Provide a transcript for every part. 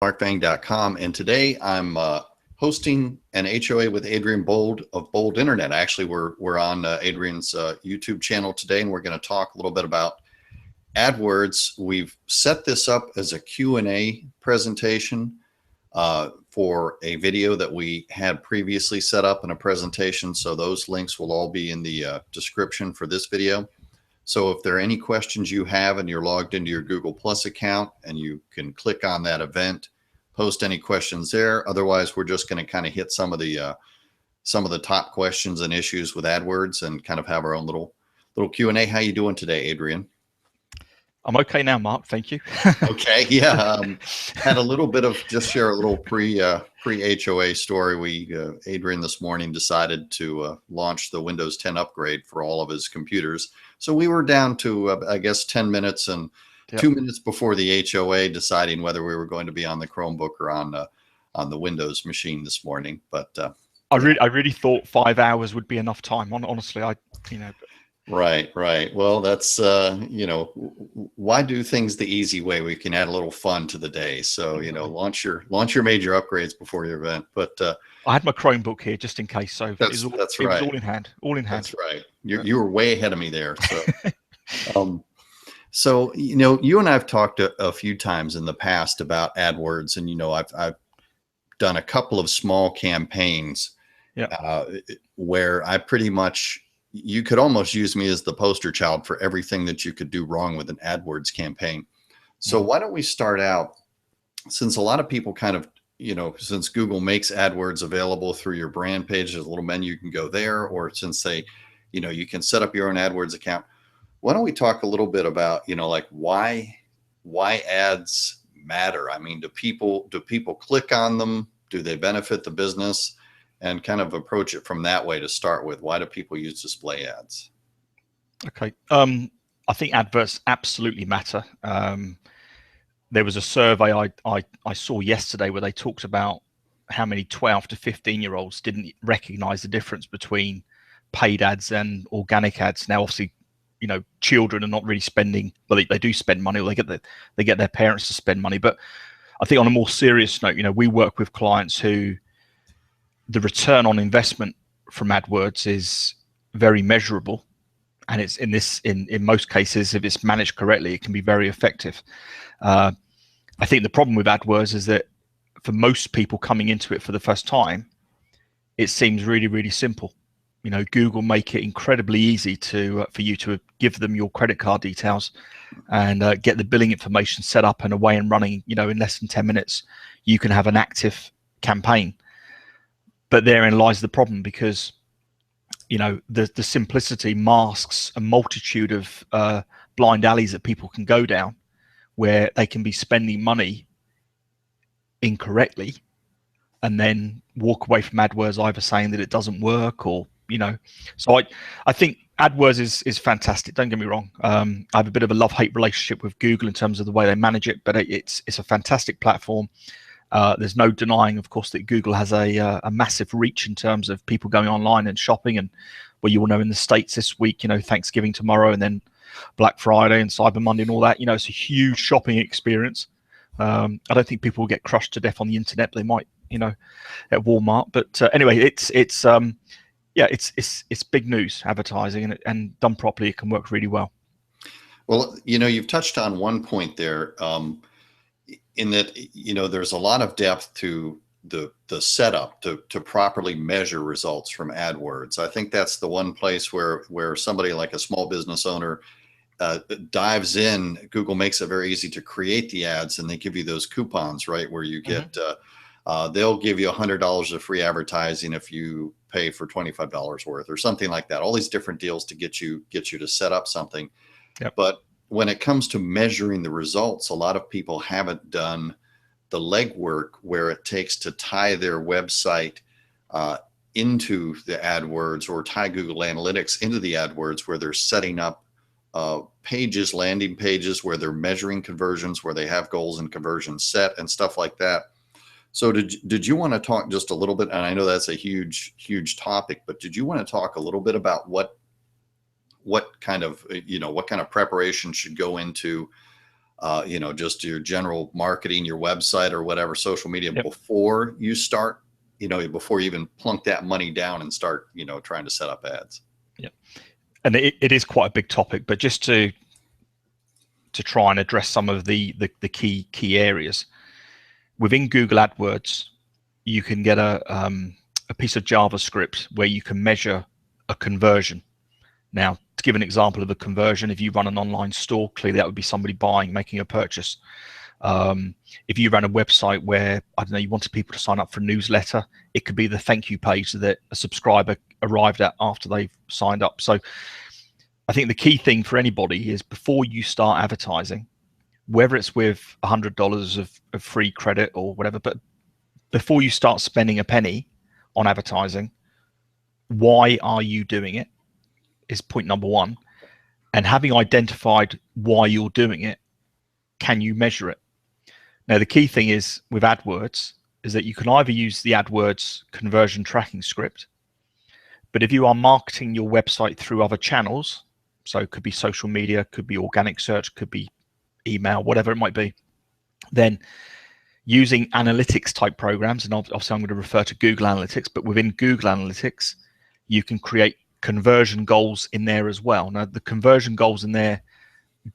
markvang.com, and today I'm hosting an HOA with Adrian Bold of Bold Internet. Actually, we're on Adrian's YouTube channel today, and we're going to talk a little bit about AdWords. We've set this up as a Q&A presentation for a video that we had previously set up in a presentation, so those links will all be in the description for this video. So if there are any questions you have and you're logged into your Google Plus account, and you can click on that event, post any questions there. Otherwise, we're just going to kind of hit some of the top questions and issues with AdWords and kind of have our own little Q&A. How you doing today, Adrian? I'm okay now, Mark. Thank you. Okay, yeah. Had a little bit of, just share a little pre HOA story. Adrian this morning decided to launch the Windows 10 upgrade for all of his computers. So we were down to I guess 10 minutes, and 2 minutes before the HOA deciding whether we were going to be on the Chromebook or on the Windows machine this morning. But I really thought 5 hours would be enough time. Honestly, Right. Well, that's why do things the easy way? We can add a little fun to the day. So launch your major upgrades before your event. But I had my Chromebook here just in case. So that's it right. was all in hand. That's right. You were way ahead of me there. So so you and I've talked a few times in the past about AdWords, and I've done a couple of small campaigns where I pretty much, you could almost use me as the poster child for everything that you could do wrong with an AdWords campaign. So why don't we start out, since a lot of people kind of, since Google makes AdWords available through your brand page, there's a little menu, you can go there, or since they, you can set up your own AdWords account. Why don't we talk a little bit about, like why ads matter? I mean, do people click on them? Do they benefit the business? And kind of approach it from that way to start with. Why do people use display ads? Okay. I think adverts absolutely matter. There was a survey I saw yesterday where they talked about how many 12 to 15-year-olds didn't recognize the difference between paid ads and organic ads. Now, obviously, children are not really spending, but they do spend money, or they get their parents to spend money. But I think on a more serious note, we work with clients who the return on investment from AdWords is very measurable, and it's in most cases, if it's managed correctly, it can be very effective. I think the problem with AdWords is that for most people coming into it for the first time, it seems really, really simple. Google make it incredibly easy for you to give them your credit card details and get the billing information set up and away and running. In less than 10 minutes, you can have an active campaign. But therein lies the problem, because the simplicity masks a multitude of blind alleys that people can go down, where they can be spending money incorrectly and then walk away from AdWords either saying that it doesn't work, or so I think AdWords is fantastic, don't get me wrong. I have a bit of a love-hate relationship with Google in terms of the way they manage it, but it's a fantastic platform. There's no denying, of course, that Google has a massive reach in terms of people going online and shopping. And well, you will know in the States this week, Thanksgiving tomorrow, and then Black Friday and Cyber Monday and all that, it's a huge shopping experience. I don't think people will get crushed to death on the internet, but they might, at Walmart. But anyway, it's big news advertising, and done properly, it can work really well. Well, you've touched on one point there. In that, there's a lot of depth to the setup to properly measure results from AdWords. I think that's the one place where somebody like a small business owner dives in. Google makes it very easy to create the ads, and they give you those coupons, right, where you get they'll give you $100 of free advertising if you pay for $25 worth or something like that. All these different deals to get you to set up something. Yep. But when it comes to measuring the results, a lot of people haven't done the legwork where it takes to tie their website into the AdWords, or tie Google Analytics into the AdWords, where they're setting up pages, landing pages, where they're measuring conversions, where they have goals and conversions set and stuff like that. So did you want to talk just a little bit, and I know that's a huge topic, but did you want to talk a little bit about what kind of preparation should go into just your general marketing, your website or whatever, social media, Yep. before you start, before you even plunk that money down and start, trying to set up ads. Yeah. And it is quite a big topic, but just to try and address some of the key areas within Google AdWords, you can get a piece of JavaScript where you can measure a conversion. Now, to give an example of a conversion, if you run an online store, clearly that would be somebody making a purchase. If you ran a website where, I don't know, you wanted people to sign up for a newsletter, it could be the thank you page that a subscriber arrived at after they've signed up. So I think the key thing for anybody is, before you start advertising, whether it's with $100 of free credit or whatever, but before you start spending a penny on advertising, why are you doing it is point number one. And having identified why you're doing it, can you measure it? Now, the key thing is with AdWords is that you can either use the AdWords conversion tracking script, but if you are marketing your website through other channels, so it could be social media, could be organic search, could be email, whatever it might be, then using analytics type programs, and obviously I'm going to refer to Google Analytics, but within Google Analytics, you can create conversion goals in there as well. Now, the conversion goals in there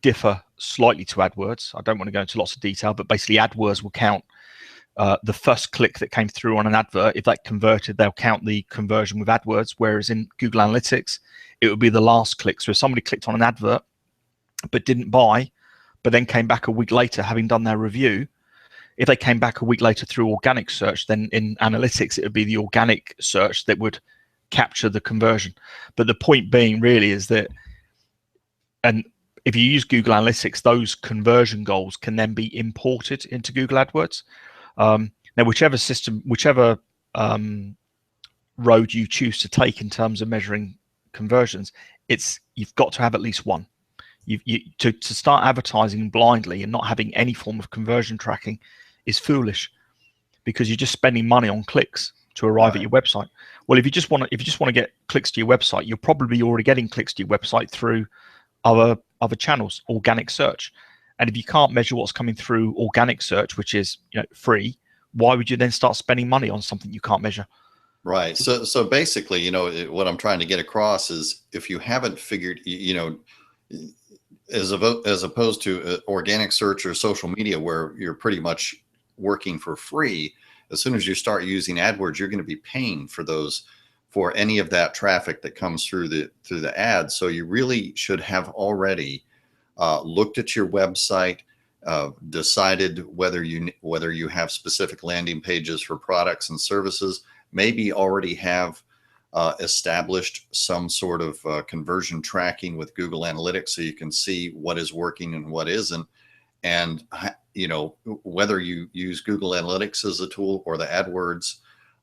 differ slightly to AdWords. I don't want to go into lots of detail, but basically AdWords will count the first click that came through on an advert. If that converted, they'll count the conversion with AdWords, whereas in Google Analytics, it would be the last click. So if somebody clicked on an advert but didn't buy, but then came back a week later having done their review, if they came back a week later through organic search, then in analytics, it would be the organic search that would capture the conversion. But the point being really is that, and if you use Google Analytics, those conversion goals can then be imported into Google AdWords. Now, whichever road you choose to take in terms of measuring conversions, you've got to have at least one. To start advertising blindly and not having any form of conversion tracking is foolish, because you're just spending money on clicks to arrive at your website. Well, if you just want to get clicks to your website, you're probably already getting clicks to your website through other channels, organic search. And if you can't measure what's coming through organic search, which is free, why would you then start spending money on something you can't measure? Right. So basically, what I'm trying to get across is, if you haven't figured, as opposed to organic search or social media, where you're pretty much working for free, as soon as you start using AdWords, you're going to be paying for any of that traffic that comes through the ads. So you really should have already looked at your website, decided whether you have specific landing pages for products and services, maybe already have established some sort of conversion tracking with Google Analytics, so you can see what is working and what isn't. And whether you use Google Analytics as a tool or the AdWords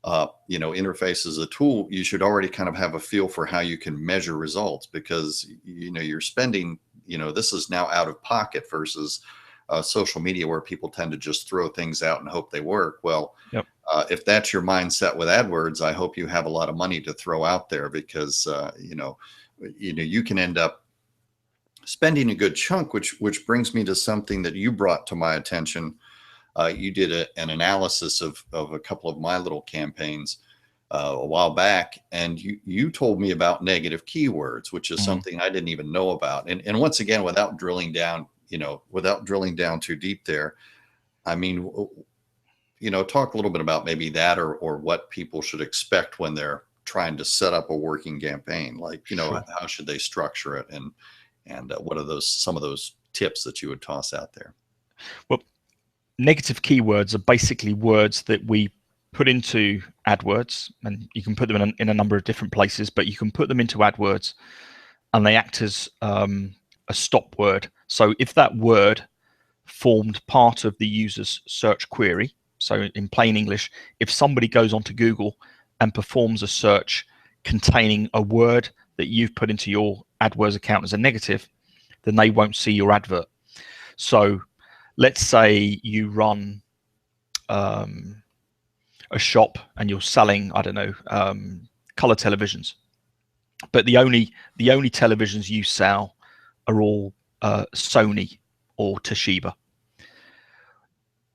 interface as a tool, you should already kind of have a feel for how you can measure results, because you're spending, this is now out of pocket versus social media, where people tend to just throw things out and hope they work. Well, yep. If that's your mindset with AdWords, I hope you have a lot of money to throw out there, because you can end up spending a good chunk, which brings me to something that you brought to my attention. You did an analysis of a couple of my little campaigns a while back, and you told me about negative keywords, which is something I didn't even know about. And once again, without drilling down too deep there, I mean, talk a little bit about maybe that, or what people should expect when they're trying to set up a working campaign. Like, Sure. How should they structure it, and what are some of those tips that you would toss out there? Well, negative keywords are basically words that we put into AdWords, and you can put them in a number of different places, but you can put them into AdWords and they act as a stop word. So if that word formed part of the user's search query, so in plain English, if somebody goes onto Google and performs a search containing a word that you've put into your AdWords account as a negative, then they won't see your advert. So let's say you run a shop and you're selling, I don't know, color televisions, but the only televisions you sell are all Sony or Toshiba.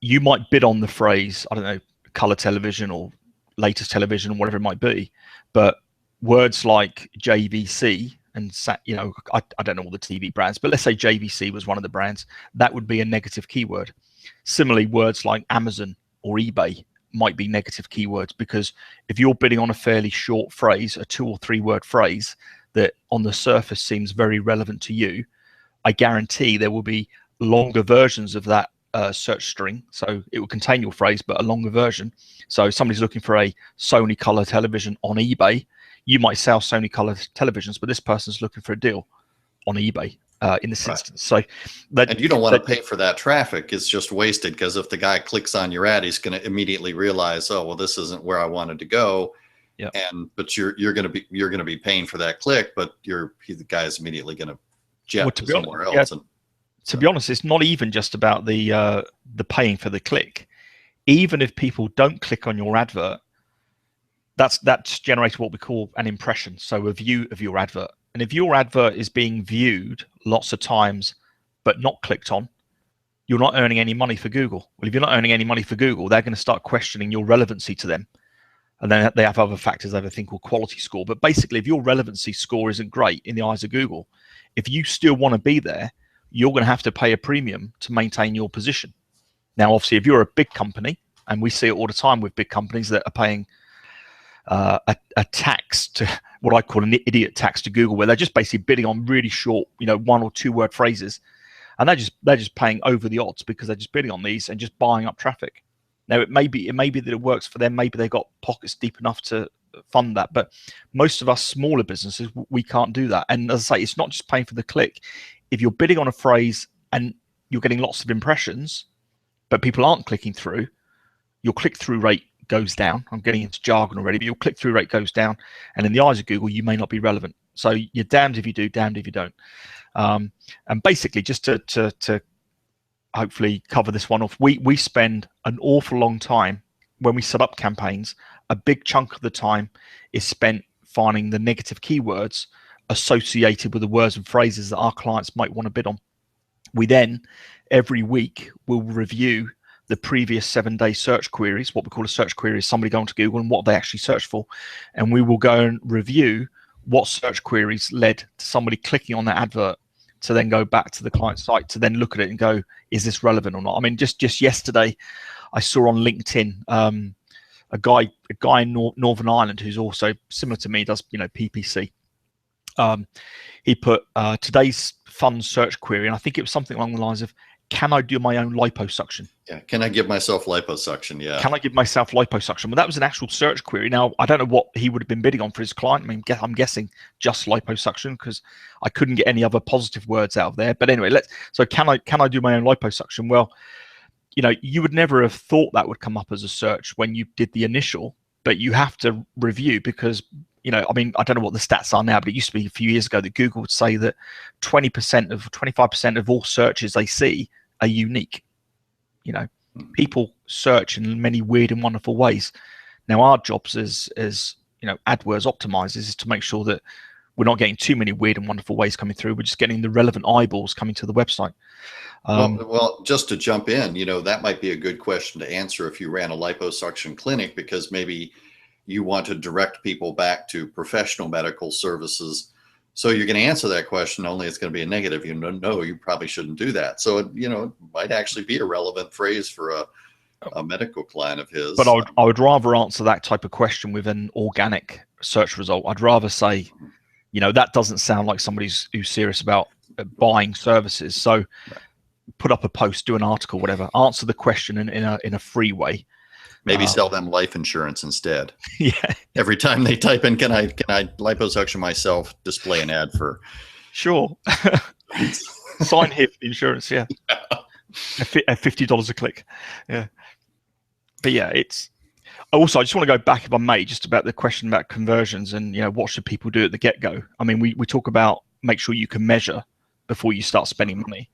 you might bid on the phrase, I don't know, color television or latest television or whatever it might be, but words like JVC and I don't know all the TV brands, but let's say JVC was one of the brands, that would be a negative keyword. Similarly, words like Amazon or eBay might be negative keywords, because if you're bidding on a fairly short phrase, a 2 or 3 word phrase that on the surface seems very relevant to you, I guarantee there will be longer versions of that search string. So it will contain your phrase, but a longer version. So somebody's looking for a Sony color television on eBay. You might sell Sony color televisions, but this person's looking for a deal on eBay in this instance. So and you don't want to pay for that traffic. It's just wasted, because if the guy clicks on your ad, he's going to immediately realize, oh, well, this isn't where I wanted to go. Yeah. But you're going to be paying for that click, but the guy's immediately going to jet to somewhere else. Yeah, to be honest, it's not even just about the paying for the click. Even if people don't click on your advert, that's generated what we call an impression, so a view of your advert. And if your advert is being viewed lots of times but not clicked on, you're not earning any money for Google. Well, if you're not earning any money for Google, they're going to start questioning your relevancy to them. And then they have other factors, they have a thing called quality score. But basically, if your relevancy score isn't great in the eyes of Google, if you still want to be there, you're going to have to pay a premium to maintain your position. Now, obviously, if you're a big company, and we see it all the time with big companies that are paying a tax, to what I call an idiot tax to Google, where they're just basically bidding on really short, 1 or 2 word phrases, and they're just paying over the odds because they're just bidding on these and just buying up traffic. Now, it may be that it works for them. Maybe they've got pockets deep enough to fund that, but most of us smaller businesses, we can't do that. And as I say, it's not just paying for the click. If you're bidding on a phrase and you're getting lots of impressions, but people aren't clicking through, your click-through rate goes down. I'm getting into jargon already, but your click-through rate goes down, and in the eyes of Google, you may not be relevant. So you're damned if you do, damned if you don't. And basically, just to hopefully cover this one off, we spend an awful long time when we set up campaigns. A big chunk of the time is spent finding the negative keywords associated with the words and phrases that our clients might want to bid on. We then, every week, will review the previous 7-day search queries. What we call a search query is somebody going to Google and what they actually searched for. And we will go and review what search queries led to somebody clicking on that advert to then go back to the client site to then look at it and go, is this relevant or not? I mean, just yesterday, I saw on LinkedIn a guy in Northern Ireland who's also similar to me, does PPC. He put today's fun search query, and I think it was something along the lines of, can I do my own liposuction? Yeah, can I give myself liposuction? Yeah. Can I give myself liposuction? Well, that was an actual search query. Now, I don't know what he would have been bidding on for his client. I mean, I'm guessing just liposuction, because I couldn't get any other positive words out of there. But anyway, so can I do my own liposuction? Well, you would never have thought that would come up as a search when you did the initial, but you have to review, because I mean, I don't know what the stats are now, but it used to be a few years ago that Google would say that 25% of all searches they see are unique. People search in many weird and wonderful ways. Now, our jobs as AdWords optimizers is to make sure that we're not getting too many weird and wonderful ways coming through. We're just getting the relevant eyeballs coming to the website. Well, just to jump in, that might be a good question to answer if you ran a liposuction clinic, because maybe you want to direct people back to professional medical services. So you're going to answer that question, only it's going to be a negative. No, you probably shouldn't do that. So, it might actually be a relevant phrase for a medical client of his. But I would rather answer that type of question with an organic search result. I'd rather say, that doesn't sound like somebody who's serious about buying services. So put up a post, do an article, whatever, answer the question in a free way. Maybe sell them life insurance instead. Yeah. Every time they type in, can I liposuction myself, display an ad for. Sure. Sign here for the insurance. Yeah. At $50 a click. Yeah. But yeah, it's also, I just want to go back, if I may, just about the question about conversions and, what should people do at the get-go? I mean, we talk about make sure you can measure before you start spending money,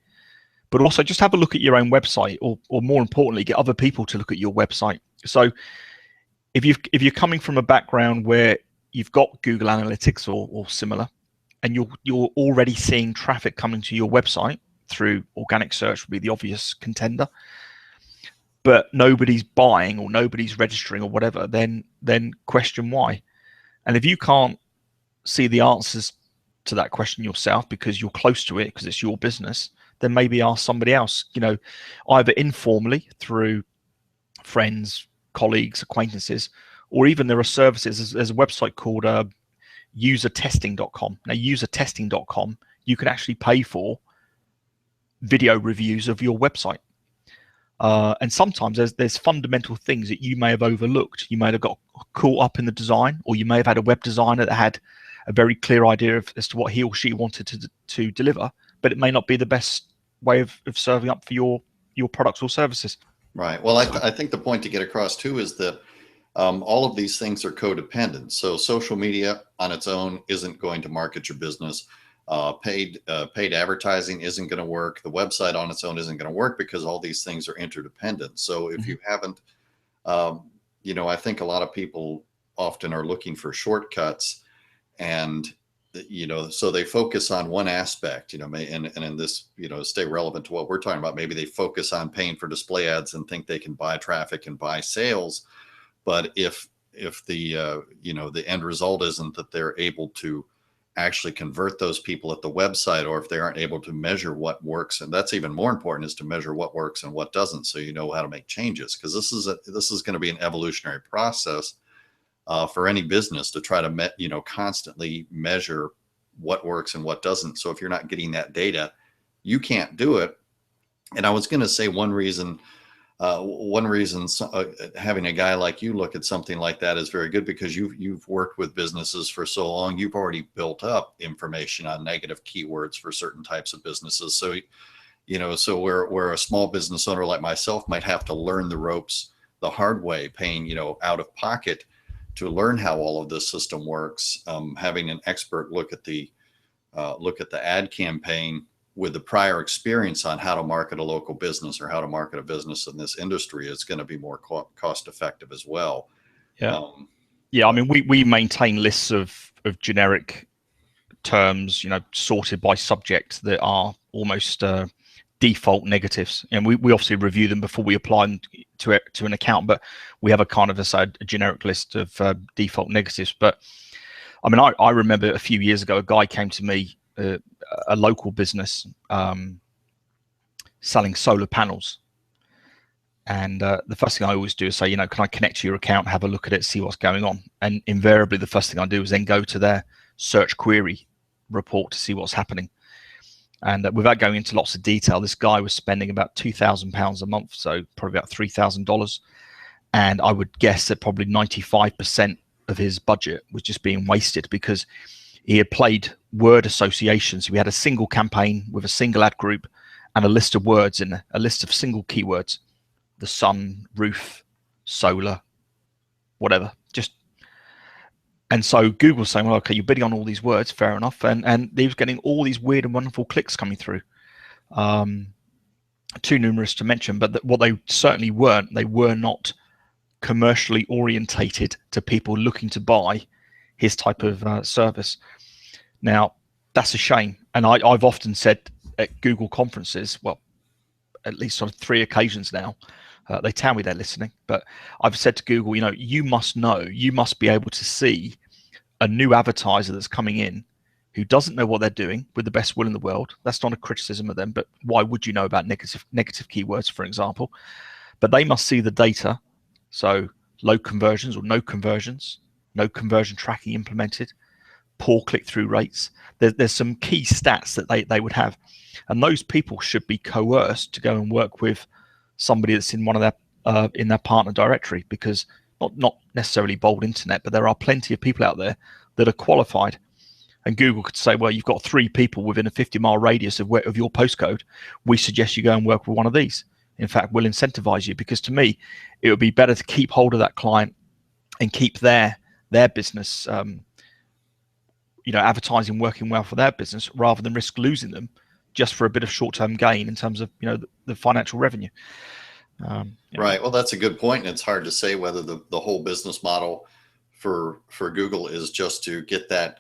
but also just have a look at your own website, or more importantly, get other people to look at your website. So if you're coming from a background where you've got Google Analytics or similar, and you're already seeing traffic coming to your website through organic search, would be the obvious contender. but nobody's buying or nobody's registering or whatever, then question why. And if you can't see the answers to that question yourself because you're close to it, because it's your business, then maybe ask somebody else, either informally through friends, colleagues, acquaintances, or even there are services. There's a website called usertesting.com. Now, usertesting.com, you can actually pay for video reviews of your website. And sometimes there's fundamental things that you may have overlooked. You may have got caught up in the design, or you may have had a web designer that had a very clear idea as to what he or she wanted to deliver, but it may not be the best way of serving up for your products or services. Right. Well, I think the point to get across too is that all of these things are codependent. So social media on its own isn't going to market your business. Paid advertising isn't going to work. The website on its own isn't going to work because all these things are interdependent. So if you haven't, I think a lot of people often are looking for shortcuts, and so they focus on one aspect, and in this, stay relevant to what we're talking about. Maybe they focus on paying for display ads and think they can buy traffic and buy sales. But if the the end result isn't that they're able to actually convert those people at the website, or if they aren't able to measure what works, and that's even more important, is to measure what works and what doesn't, so you know how to make changes, because this is going to be an evolutionary process for any business to try to constantly measure what works and what doesn't. So if you're not getting that data, you can't do it. And I was going to say one reason having a guy like you look at something like that is very good, because you've worked with businesses for so long. You've already built up information on negative keywords for certain types of businesses. So, so where a small business owner like myself might have to learn the ropes the hard way, paying, out of pocket to learn how all of this system works. Having an expert look at the ad campaign with the prior experience on how to market a local business or how to market a business in this industry is going to be more cost effective as well. Yeah. I mean, we maintain lists of generic terms, sorted by subject, that are almost default negatives, and we obviously review them before we apply them to an account, but we have a kind of a generic list of default negatives. But I mean, I remember a few years ago, a guy came to me, a local business, selling solar panels, and the first thing I always do is say, can I connect to your account, have a look at it, see what's going on? And invariably the first thing I do is then go to their search query report to see what's happening. And without going into lots of detail, this guy was spending about £2,000 a month, so probably about $3,000. And I would guess that probably 95% of his budget was just being wasted, because he had played word associations. We had a single campaign with a single ad group and a list of words in a list of single keywords: the sun, roof, solar, whatever. And so Google's saying, well, okay, you're bidding on all these words, fair enough. And he was getting all these weird and wonderful clicks coming through. Too numerous to mention, but what they certainly weren't, they were not commercially orientated to people looking to buy his type of service. Now, that's a shame. And I've often said at Google conferences, well, at least on 3 occasions now, they tell me they're listening, but I've said to Google, you must be able to see a new advertiser that's coming in who doesn't know what they're doing, with the best will in the world. That's not a criticism of them, but why would you know about negative keywords, for example? But they must see the data. So low conversions or no conversions, no conversion tracking implemented, poor click-through rates. There's some key stats that they would have. And those people should be coerced to go and work with somebody that's in one of their in their partner directory, because not necessarily bold internet, but there are plenty of people out there that are qualified. And Google could say, well, you've got 3 people within a 50-mile radius of your postcode. We suggest you go and work with one of these. In fact, we'll incentivize you, because to me, it would be better to keep hold of that client and keep their business, advertising working well for their business, rather than risk losing them just for a bit of short-term gain in terms of, the financial revenue. Right. Well, that's a good point. And it's hard to say whether the whole business model for Google is just to get that,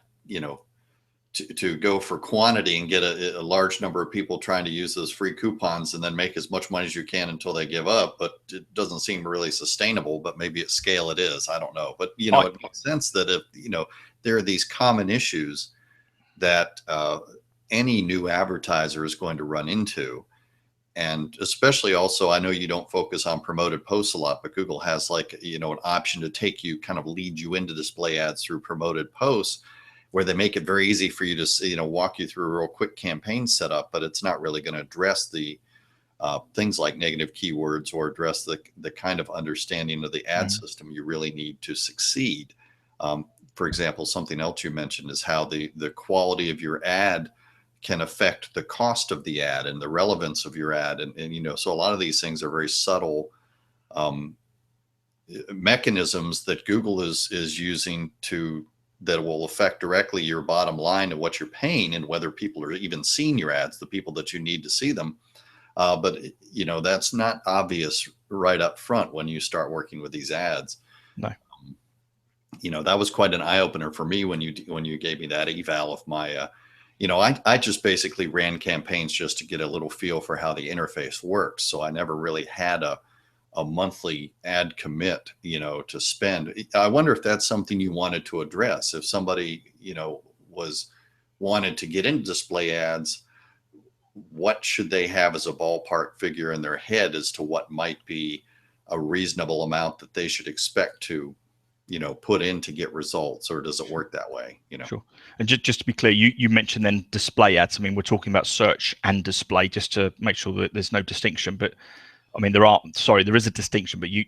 to go for quantity and get a large number of people trying to use those free coupons and then make as much money as you can until they give up. But it doesn't seem really sustainable, but maybe at scale it is. I don't know. But, you know, it makes sense that if, you know, there are these common issues that any new advertiser is going to run into. And especially also, I know you don't focus on promoted posts a lot, but Google has, like, you know, an option to take you, kind of lead you into display ads through promoted posts, where they make it very easy for you to, you know, walk you through a real quick campaign setup, but it's not really going to address the things like negative keywords or address the kind of understanding of the ad system you really need to succeed. For example, something else you mentioned is how the quality of your ad can affect the cost of the ad and the relevance of your ad. And you know, so a lot of these things are very subtle mechanisms that Google is using that will affect directly your bottom line and what you're paying and whether people are even seeing your ads, the people that you need to see them. But you know, that's not obvious right up front when you start working with these ads. No. You know, that was quite an eye opener for me when you gave me that eval of my, you know, I just basically ran campaigns just to get a little feel for how the interface works. So I never really had a monthly ad commit, you know, to spend. I wonder if that's something you wanted to address. If somebody, you know, wanted to get into display ads, what should they have as a ballpark figure in their head as to what might be a reasonable amount that they should expect to, you know, put in to get results? Or does it work that way? You know? Sure. And just to be clear, you mentioned then display ads. I mean, we're talking about search and display, just to make sure that there's no distinction. But I mean, there is a distinction, but you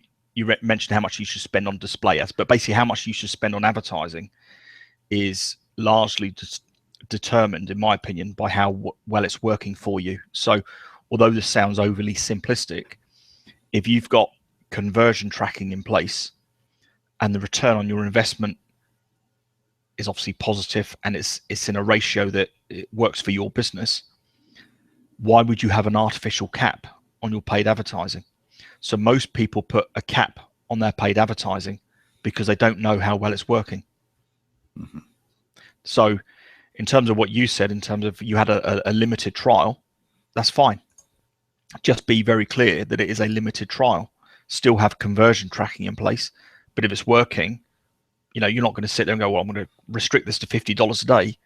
mentioned how much you should spend on display ads, but basically how much you should spend on advertising is largely just determined, in my opinion, by how well it's working for you. So although this sounds overly simplistic, if you've got conversion tracking in place and the return on your investment is obviously positive and it's in a ratio that it works for your business, why would you have an artificial cap on your paid advertising? So most people put a cap on their paid advertising because they don't know how well it's working. Mm-hmm. So in terms of what you said, in terms of you had a limited trial, that's fine. Just be very clear that it is a limited trial. Still have conversion tracking in place. But if it's working, you know, you're not going to sit there and go, well, I'm going to restrict this to $50 a day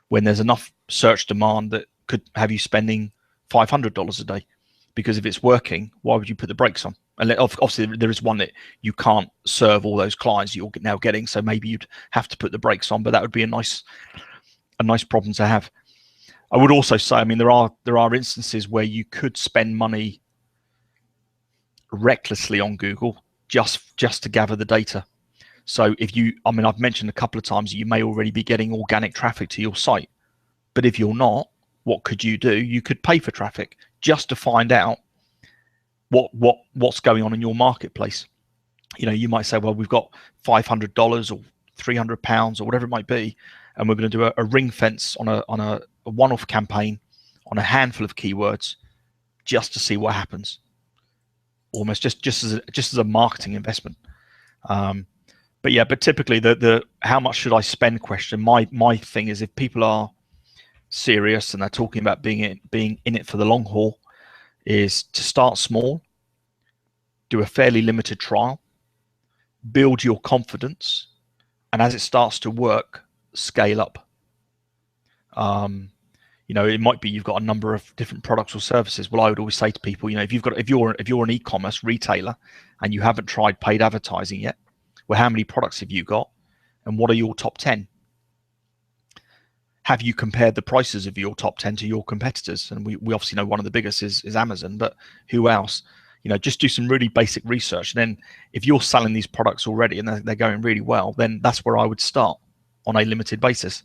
when there's enough search demand that could have you spending $500 a day. Because if it's working, why would you put the brakes on? And obviously there is one that you can't serve all those clients you're now getting, so maybe you'd have to put the brakes on, but that would be a nice problem to have. I would also say, I mean, there are instances where you could spend money recklessly on Google just to gather the data. So I mean, I've mentioned a couple of times that you may already be getting organic traffic to your site, but if you're not, what could you do? You could pay for traffic just to find out what's going on in your marketplace. You know, you might say, well, we've got $500 or £300 or whatever it might be, and we're going to do a ring fence on a one-off campaign on a handful of keywords just to see what happens. Almost just as a marketing investment. But typically the how much should I spend question, my thing is, if people are serious and they're talking about being in it for the long haul, is to start small, do a fairly limited trial, build your confidence, and as it starts to work, scale up. You know, it might be you've got a number of different products or services. Well, I would always say to people, you know, if you're an e-commerce retailer and you haven't tried paid advertising yet, well, how many products have you got, and what are your top 10? Have you compared the prices of your top 10 to your competitors? And we obviously know one of the biggest is Amazon, but who else? You know, just do some really basic research. And then if you're selling these products already and they're going really well, then that's where I would start on a limited basis.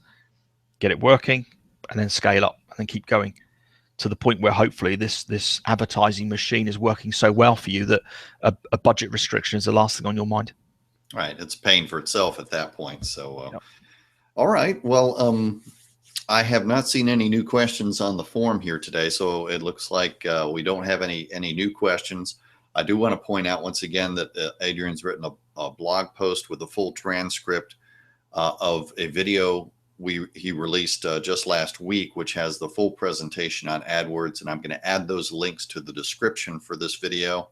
Get it working, and then scale up, and then keep going to the point where hopefully this advertising machine is working so well for you that a budget restriction is the last thing on your mind. Right. It's paying for itself at that point. So, yep. All right. Well, I have not seen any new questions on the forum here today, so it looks like we don't have any new questions. I do want to point out once again that Adrian's written a blog post with a full transcript of a video he released just last week, which has the full presentation on AdWords, and I'm going to add those links to the description for this video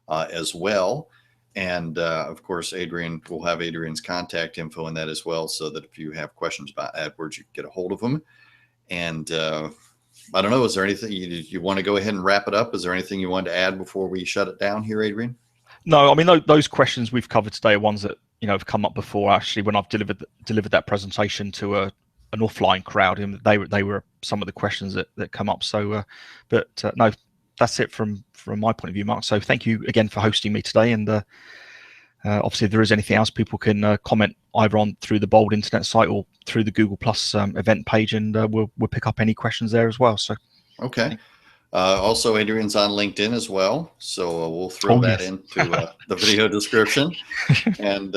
as well. And of course, Adrian will have Adrian's contact info in that as well, so that if you have questions about AdWords, you can get a hold of him. And I don't know, is there anything you want to go ahead and wrap it up? Is there anything you wanted to add before we shut it down here, Adrian? No, I mean, those questions we've covered today are ones that, you know, have come up before. Actually, when I've delivered that presentation to an offline crowd, and they were some of the questions that come up. So, no, that's it from my point of view, Mark. So thank you again for hosting me today. And obviously, if there is anything else, people can comment either on through the Bold Internet site or through the Google Plus event page, and we'll pick up any questions there as well. So, okay. Also, Adrian's on LinkedIn as well, so we'll throw that into the video description, and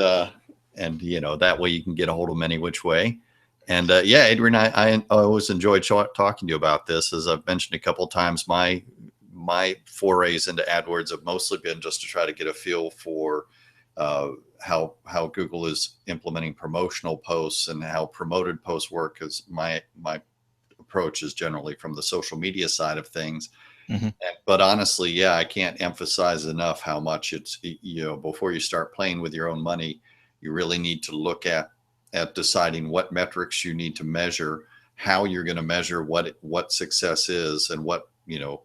you know, that way you can get a hold of him any which way. And yeah, Adrian, I always enjoyed talking to you about this. As I've mentioned a couple of times, my forays into AdWords have mostly been just to try to get a feel for how Google is implementing promotional posts and how promoted posts work, because my approach is generally from the social media side of things. Mm-hmm. But honestly, yeah, I can't emphasize enough how much it's, you know, before you start playing with your own money, you really need to look at deciding what metrics you need to measure, how you're going to measure what success is, and what, you know,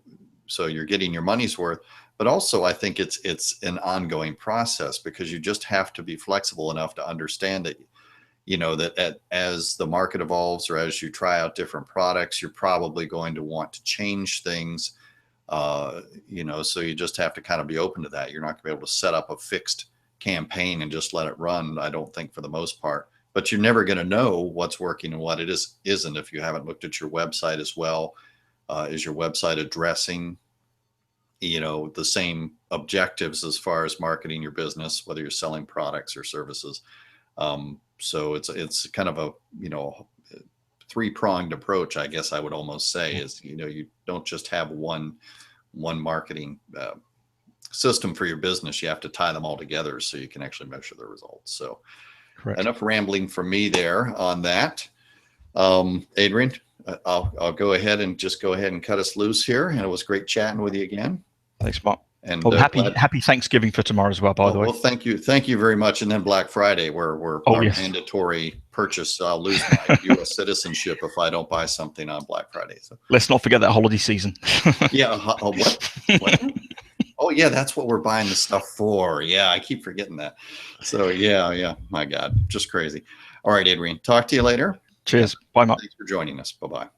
so you're getting your money's worth. But also, I think it's an ongoing process, because you just have to be flexible enough to understand that, you know, that as the market evolves, or as you try out different products, you're probably going to want to change things, you know, so you just have to kind of be open to that. You're not going to be able to set up a fixed campaign and just let it run, I don't think, for the most part. But you're never going to know what's working and what it isn't if you haven't looked at your website as well. Is your website addressing, you know, the same objectives as far as marketing your business, whether you're selling products or services? So it's kind of a, you know, three-pronged approach, I guess I would almost say, is, you know, you don't just have one marketing system for your business. You have to tie them all together so you can actually measure the results. So correct. Enough rambling from me there on that. Adrian, I'll go ahead and cut us loose here. And it was great chatting with you again. Thanks, Mark. And happy Thanksgiving for tomorrow as well, by the way. Well, thank you very much. And then Black Friday, we're mandatory purchase. I'll lose my U.S. citizenship if I don't buy something on Black Friday. So let's not forget that holiday season. Yeah. What? Oh yeah, that's what we're buying the stuff for. Yeah, I keep forgetting that. So yeah. My God, just crazy. All right, Adrian. Talk to you later. Cheers. Bye, Mark. Thanks for joining us. Bye-bye.